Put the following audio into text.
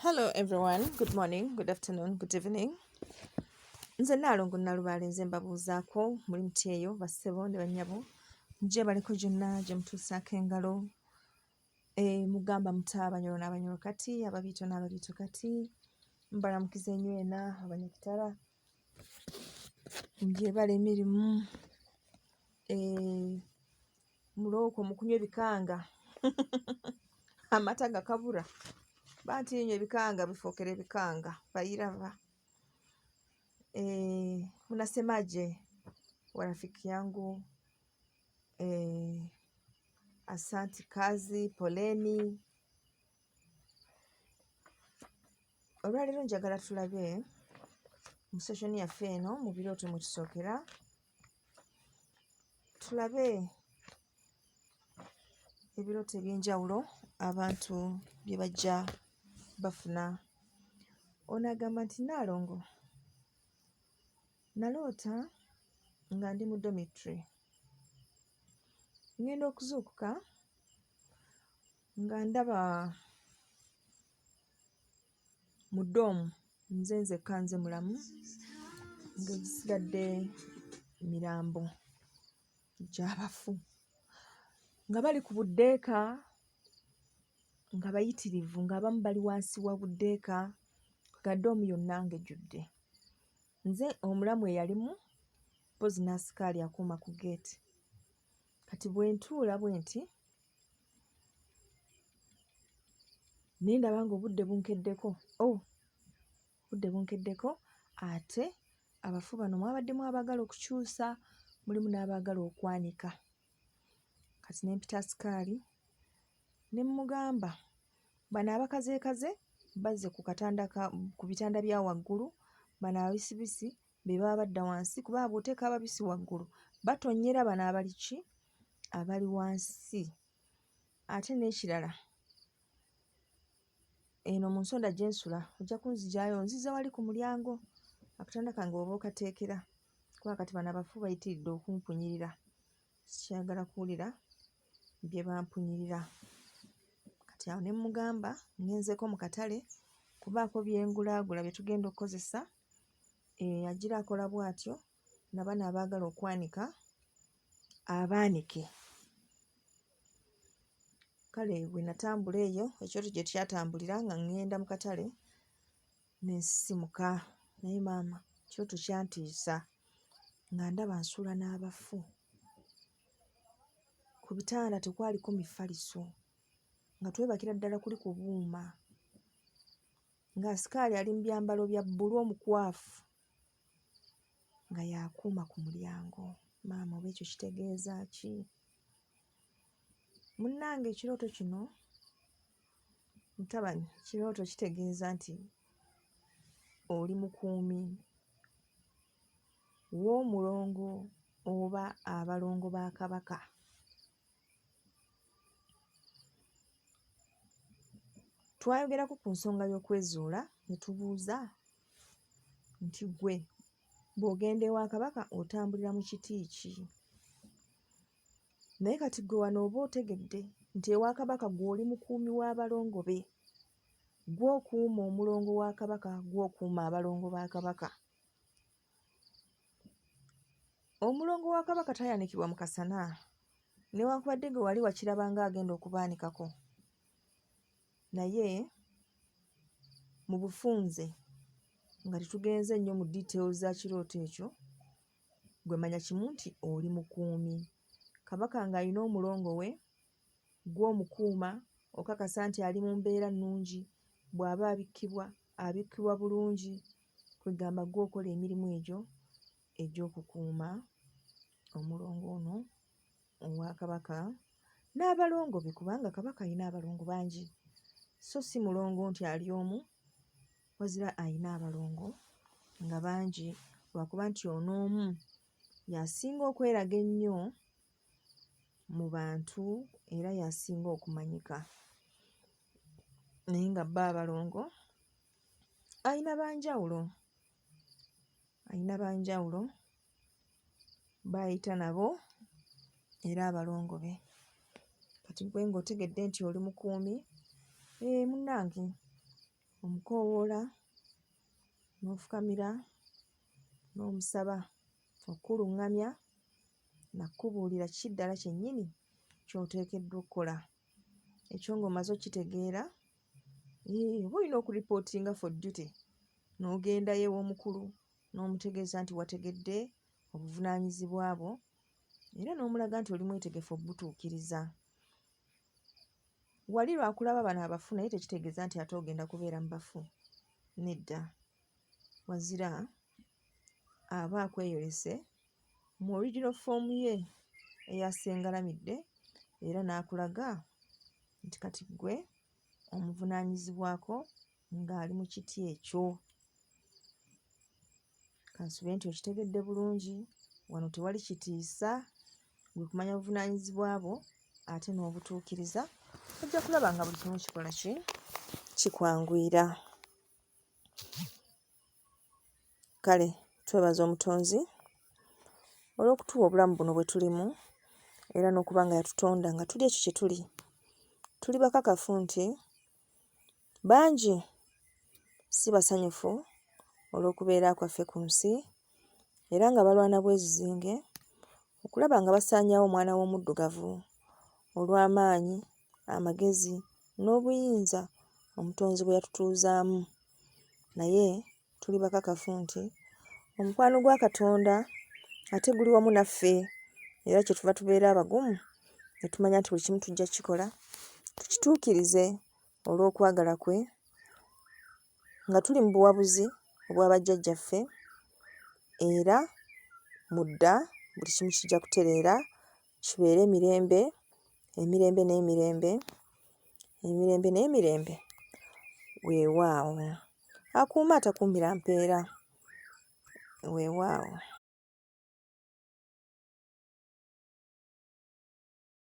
Hello everyone, good morning, good afternoon, good evening. Nze Nalongo Nalubaale nze mbabuuzaako muli muti eyo bassebo ne bannyabo gye baliko gyonna gye mutuusaako engalo mugamba muta abanyolo n'abanyolo kati ababiito n'ababiito kati mbalamukiza enywena abanyakitala gye bala emirimu mulooko mukunywa ebikanga amata gakabura banti nywa ebikanga bifookera ebikanga bayirava. Unasemaje wa rafiki yangu? Asanti kazi, poleni. Olwaleero njagala tulabe mu session yaffe eno Mubirooto mwetusokera tulabe ebirooto eby'enjawulo abantu bye bajja bafuna. Ono agamba nti Nalongo, naloota nga ndi mu dormitory ngenda okuzuukuka nga ndaba mu ddoomu nze nzekka nze mulamu ng'egisigadde mirambo gy'abafu nga bali ku buddeeka nga bayitirivu ng'abamu bali wansi wa buddeeka nga ddoomu yonna ng'ejjudde. Nze omulamu eyalimu mpozi n'asikaali akuuma ku geeti. Kati bwe ntuula bwe nti naye ndaba ng'obudde bunkeddeko. Obudde bunkeddeko ate abafu bano mwabaddemu abaagala okukyusa, mulimu n'abaagala okwanika. Kati ne mpita asikaali ne mmugamba bano abakazeekaze bazze ku bitanda bya waggulu, bano ababisibisi be baba badda wansi kuba bw'oteeka ababisi waggulu batonnyera bano abali ki abali wansi. Ate n'ekirala eno mu nsonda gye nsula ojja kunzigyayo nziza wali ku mulyango akatanda kange oba okateekera kuba kati bano abafu bayitiridde okumpunyirira, sikyagala kuwulira bye bampunyirira. Kati awo ne mmugamba ngenzeeko mu katale kubaako byengulaagula bye tugenda okukozesa. Agira akola bw'atyo na bano abaagala okwanika abaanike. Kale bwe natambula eyo ekyoto gye kyatambulira nga ŋŋenda mu katale ne nsisimuka, naye maama kyoto kyantiisa nga ndaba nsuula n'abafu. Ku bitanda tekwaliko mifaliso nga twebakira ddala kuli ku buuma, ng'asikaali ali mu byambalo bya bbulu omukwafu nga yakuuma ku mulyango. Maama oba ekyo kitegeeza ki? Munnange ekirooto kino mutabani, kirooto kitegeeza nti oli mukuumi w'omulongo oba abalongo ba Kabaka. Twayogerako ku nsonga y'okwezuula ne tubuuza nti gwe bw'ogenda ewa Kabaka otambulira mu kiti ki? Naye kati gwe wano oba otegedde nti ewa Kabaka gw'oli mukuumi w'abalongo be, gw'okuuma omulongo wa Kabaka, gw'okuuma abalongo ba Kabaka. Omulongo wa Kabaka tayanikibwa mu kasana newankubadde gwe wali wakirabanga agenda okubaanikako, naye mu bufunze nga tetugenze nnyo mu details za kirooto ekyo, gwe manya kimu nti oli mukuumi. Kabaka ng'alina omulongo we gw'omukuuma okakasa nti ali mu mbeera nnungi, bw'aba abikkibwa bulungi, kwegamba gw'okola emirimu egyo egy'okukuuma omulongo ono owa Kabaka n'abalongo be, kubanga Kabaka alina abalongo bangi, so si mulongo nti ali omu, wazira alina abalongo nga bangi, lwakuba nti ono omu y'asinga okweraga ennyo mu bantu era y'asinga okumanyika. Naye nga bba abalongo alina banjawulo bayita nabo era abalongo be. Kati gwe ng'otegedde nti oli mukuumi, munnange omukoowoola, n'ofukamira, n'omusaba okuluŋŋamya, nakkubuulira kiki ddala kyennyini ky'oteekeddwa okukola. Ekyo ng'omaze okkitegeera, oba olina okuripootinga for duty, n'ogendayo ew'omukulu n'omutegeeza nti wategedde obuvunaanyizibwa bwo era n'omulaga nti oli mwetegefu obutuukiriza. Wali lwakulaba bano abafu naye tekitegeeza nti ate ogenda kubeera mu bafu. Nedda, wazira aba akweyolese mu original form ye eyasengalamidde era n'akulaga nti kati ggwe omuvunaanyizibwako ng'ali mu kiti ekyo. Kansube nti okitegedde bulungi, wano tewali kitiisa, gwe kumanya buvunaanyizibwa bwo ate n'obutuukiriza, ojja kulaba nga buli kimu kikola ki? Kikwanguyira. Kale, twebaza Omutonzi olw'okutuwa obulamu buno bwe tulimu era n'okuba nga yatutonda nga tuli ekyo kye tuli. Tuli bakakafu nti bangi si basanyufu olw'okubeera kwaffe ku nsi era nga balwana bwezizinge okulaba nga basaanyaawo omwana w'omuddugavu olw'amaanyi, amagezi n'obuyinza Omutonzi bwe yatutuuzaamu. Naye tuli bakakafu nti omukwano gwa Katonda ate guli wamu naffe era kyetuva tubeera abagumu ne tumanya nti buli kimu tujja kukikola tukituukirize olw'okwagala kwe, nga tuli mu buwabuzi obwa bajjajjaffe era mudda buli kimu kijja kutereera kibeere emirembe, emirembe n'emirembe, emirembe n'emirembe. Weewaawo, akuuma atakuumira mpeera. Weewaawo.